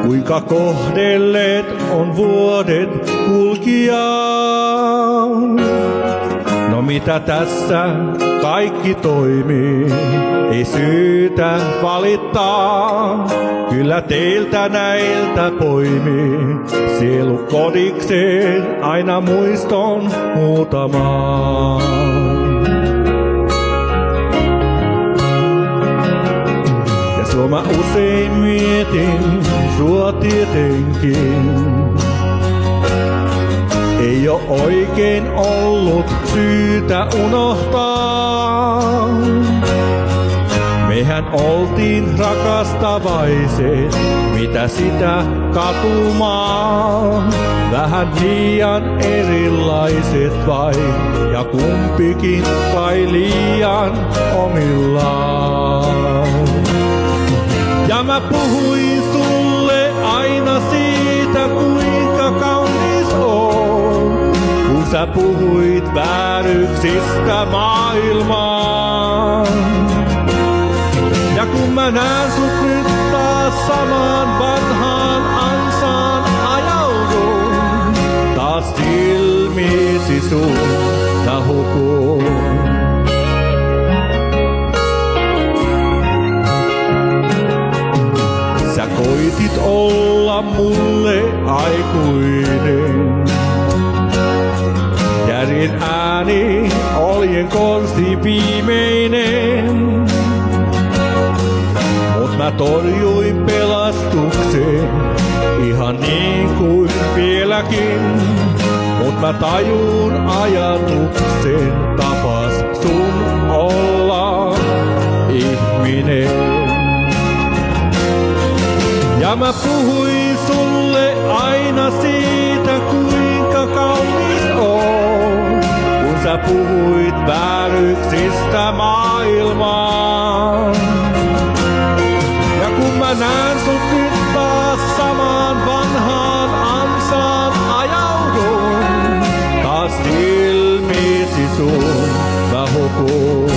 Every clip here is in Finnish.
Kuinka kohdelleet on vuodet kulkijaa? No mitä tässä kaikki toimii, ei syytä valittaa. Kyllä teiltä näiltä poimii sielu kodikseen aina muiston muutamaan. Ja sua mä usein mietin, sua tietenkin. Ei oo oikein ollut syytä unohtaa. Mehän oltiin rakastavaiset, mitä sitä katumaan. Vähän liian erilaiset vain, ja kumpikin kai liian omillaan. Ja mä puhuin sulle aina siitä, kuinka kaunis on, kun sä puhuit vääryksistä maailmaan. Ja kun mä näen sut nyt taas samaan vanhaan ansaan ajaudun, taas silmiisi sun hukun. Sä koitit olla mulle aikuinen. Järjen ääni, oljen konsti viimeinen. Mut mä torjuin pelastuksen, ihan niin kuin vieläkin. Mut mä tajun ajatuksen, tapas sun olla ihminen. Ja mä puhuin sulle aina siitä, kuinka kaunis on, kun sä puhuit vääryksistä maailmaan. Ja kun mä näen sut nyt taas samaan vanhaan ansaan ajaudun, taas silmiisi sun mä hukun.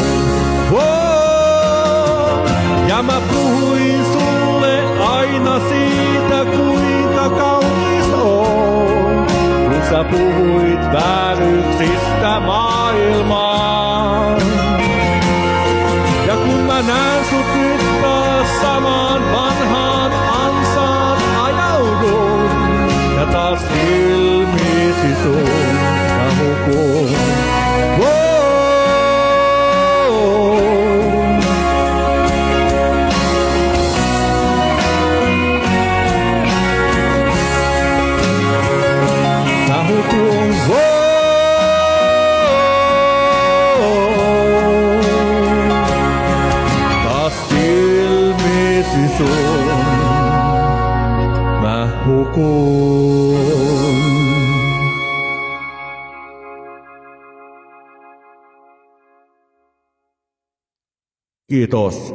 Ja mä puhuin sulle aina siitä, kuinka kaunis on, kun sä puhuit vääryksistä maailmaan. Ja kun mä näen sut nyt taas samaan vanhaan ansaan ajaudun, ja taas silmiisi sun mä hukun. Taas silmiisi sun mä hukun. Kiitos.